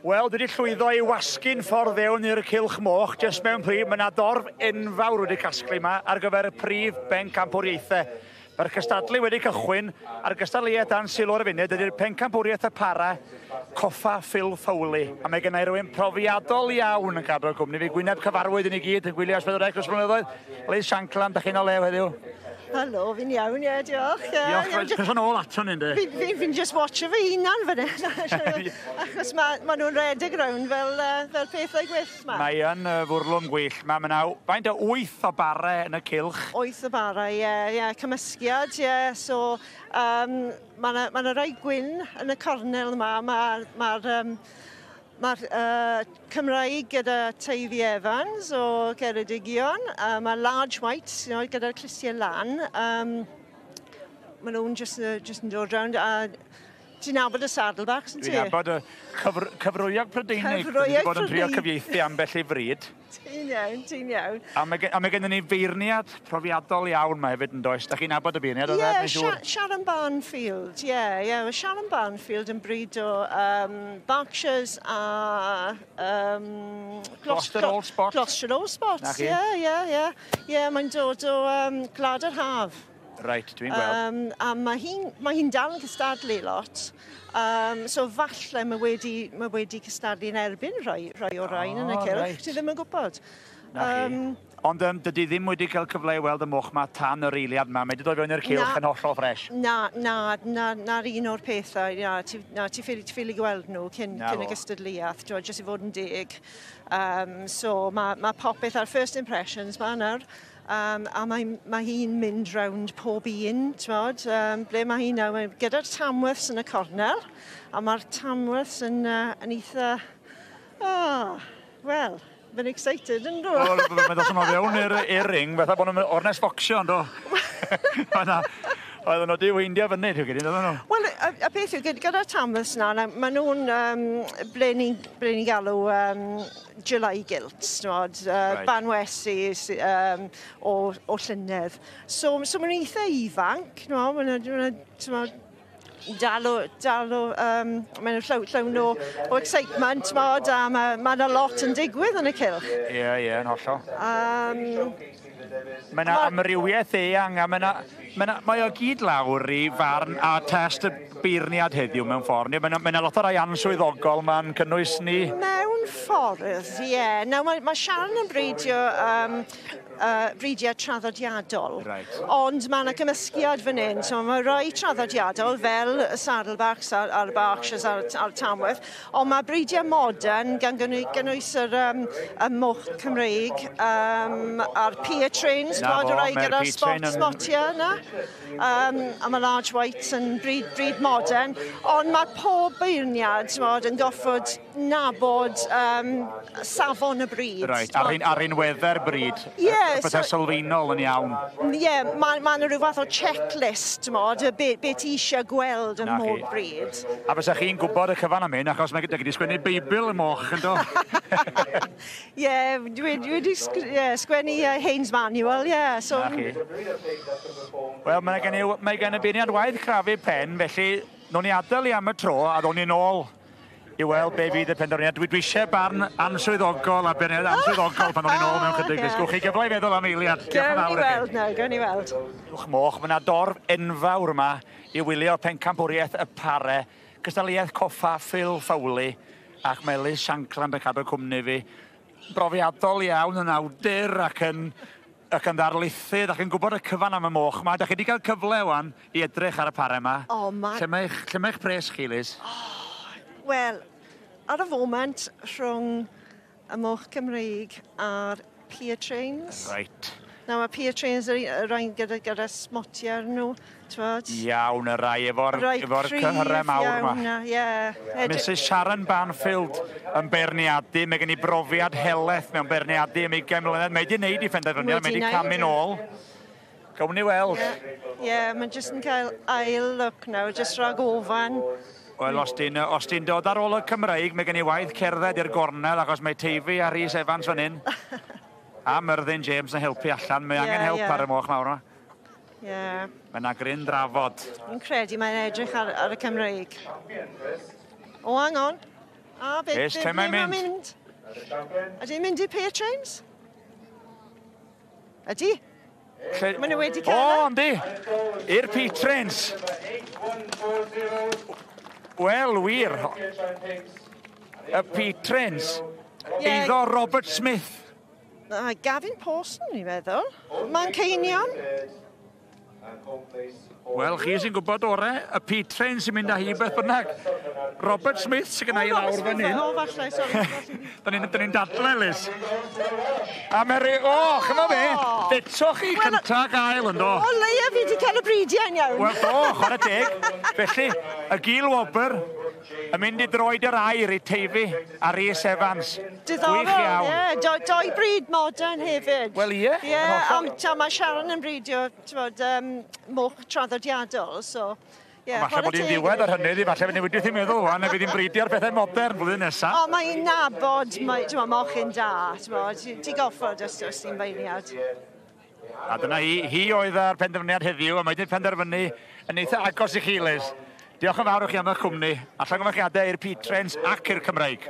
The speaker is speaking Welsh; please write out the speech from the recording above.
Wel, dwi wedi llwyddo i wasgu'n ffordd fewn i'r cylch moch, jyst mewn prif. Mae yna dorf enfawr wedi casglu yma ar gyfer y prif Pencampwriaethau. Mae'r cystadlu wedi cychwyn a'r gystadleuaeth dan sylw ar y funud ydy'r Pencampwriaeth Parau Goffa Fowley. A mae gennau rhywun profiadol iawn yn cadw'r cwmni fi. Gwyneb cyfarwydd i ni gyd yn gwylio S4C dros blynyddoedd. Liz Shankland, da chi'n o lew heddiw? Helo, fi'n iawn, ie, diolch. Diolch, cos yn ôl ato ni, ynddi? Fi'n just watcho fy hunan fan hyn. Achos mae nhw'n redig rawn fel pethau gwyllt ma. Mae yn fwrlwm gwyllt. Mae yna faint o 8 o barau yn y cylch. 8 o barau, ie, cymysgiad, ie. So, mae yna rai gwyn yn y cornel yma. Mae'r Cymraeg gyda Teifi Evans o Geredigion. Mae large white gyda'r clustiau lan. Maen nhw'n just yn dod rownd. Ti'n nabod y Saddlebacks yn ti? Dwi'n nabod y cyfrwyog Prydeinig. Dwi wedi bod yn trio cyfieithu ambell i fryd. Ti'n iawn, ti'n iawn. A mae gennym ni feirniad profiadol iawn mae hefyd yn does. Da chi'n nabod y beirniad o dde? Ie, Sharon Barnfield. Ie, mae Sharon Barnfield yn bryd o Berkshires a Gloucester Old Spot. Gloucester Old Spot, ie. Ie, mae'n dod o Gwlad yr Haf. Reit, dwi'n gweld. A mae hi'n dal yn cystadlu lot. So falle mae wedi cystadlu yn erbyn rhai o'r rhain yn y cylch. Ti ddim yn gwybod. Ond dydy ddim wedi cael cyfle i weld y moch ma tan yr eiliad yma. Mae wedi dod fewn i'r cylch yn hollol ffres. Na'r un o'r pethau. Ti ffili gweld nhw cyn y gystadleuaeth, jyst i fod yn deg. So mae popeth ar first impressions ma nawr. A mae hi'n mynd rownd pob un, ble mae hi nawr, gyda'r Tamworths yn y cornel, a mae'r Tamworths yn eitha, wel, fe'n excited yn dod. Mae'n dod yma fewn i'r ring, fatha bod nhw'n ornes focsio, yn dod. Oedden nhw di weindio fyny, ti'n gwybod, oedden nhw? Wel, y peth yw, gyda'r Tamworths na, maen nhw'n ble ni'n galw July Gilts, banwesu o llynedd. So maen nhw'n eitha ifanc, maen nhw'n maen nhw'n llawn o excitement, a mae yna lot yn digwydd yn y cylch. Ie, yn hollol. Mae yna amrywiaeth eang, a mae o gyd lawr i farn a test y beirniad heddiw mewn ffordd. Mae yna lot o rai answyddogol ma'n cynnwys ni. Mewn ffordd, ie. Mae Sharon yn bridiau traddodiadol. Ond mae yna gymysgiad fan hyn. So mae rai traddodiadol fel y Saddlebacks a'r Berkshires a'r Tamworth. Ond mae bridiau modern gan gynnwys y Moch Cymreig a'r pier trains. Bod rai gyda'r smotiau yna. A mae large white yn bryd modern. Ond mae pob beirniad yn goffod nabod safon y bryd. Reit, ar un weather bryd. Bethau sylfaenol yn iawn. Ie, mae yna rhyw fath o checklist, be ti eisiau gweld yn modd bryd. A fysa chi'n gwybod y cyfan am hyn, achos mae gyda chi wedi sgwennu Beibl y moch, yn do? Ie, dwi wedi sgwennu Haynes Manual, ie. Wel, mae gen y beirniad waith crafu pen, felly nhw'n i adael i am y tro, a nhw'n i nôl i weld be fydd y penderfyniad. Dwi eisiau barn answyddogol a beirniad answyddogol pan nhw'n i nôl mewn chydig. Gwnch chi gyfle i feddwl am eiliad. Gawn ni weld. Diolch moch, mae yna dorf enfawr yma i wylio Pencampwriaeth y Parau, cystadleuaeth Goffa Fowley, ac mae Liz Shankland yn cadw'r cwmni fi. Brofiadol iawn yn awdur ac yn ddarlithydd ac yn gwybod y cyfan am y moch yma. Da chi wedi cael cyfle wan i edrych ar y parau yma. Lle mae'ch pres chi, Liz? Wel, ar y foment rhwng y Moch Cymreig a'r pier trains. Right. Mae pier trains rhaid gyda smotiau nhw, Iawn, y rai efo'r cyhyrau mawr yma. Mrs Sharon Barnfield yn beirniadu, mae gen i brofiad heleth mewn beirniadu am 20 mlynedd. Mae wedi gwneud i phenderfyniad, mae wedi camu nôl. Gawn ni weld. Ie, mae'n jyst yn cael ail look nawr, jyst rhag ofan. Wel, os ti'n dod ar ôl y Cymreig, mae gen i waith cerdded i'r gornel, achos mae Teifi a Rhys Evans fan hyn. A Myrddin James yn helpu allan. Mae angen help ar y moch mawr yma. Mae yna gryn drafod. Fi'n credu mae'n edrych ar y Cymreig. O, hang on. Ys, lle mae'n mynd? Ydy'n mynd i'r pair trains? Ydy? Maen nhw wedi cael O, yndi. I'r P-Trains. Wel, wir. Y P-Trains. Eiddo Robert Smith. Gavin Pawson, ni'n meddwl. Manceinion. Wel, chi sy'n gwybod ore, y P-Trains sy'n mynd â hi beth bynnag. Robert Smith sy'n gynnau i lawr fan hyn. O, falle, sori. Da ni'n dadle, Liz. A Mary, chyma fe, fetoch chi cynta gael yndo. O, leia fi wedi cael y bridiau'n iawn. Wel, chwarae teg. Felly, y Gil Wobr yn mynd i droed yr air i Teifi a Rhys Evans. Diddorol, ie. Doi bryd modern hefyd. Wel, ie. Ie, mae Sharon yn bridio, moch traddodiadol, so... Falle bod hi'n diwedd ar hynny, falle bod wedi ti'n meddwl, wan, fydd hi'n bridio'r bethau modern blwyddyn nesaf. O, mae'n nabod, moch yn da, ti goffod os ti'n beirniad. A dyna hi oedd ar penderfyniad heddiw, a mae wedi'n penderfynu yn eitha agos i chi, Liz. Diolch yn fawr i chi am eich cwmni, a llongyfarchiadau i'r P-Trains ac i'r Cymraeg.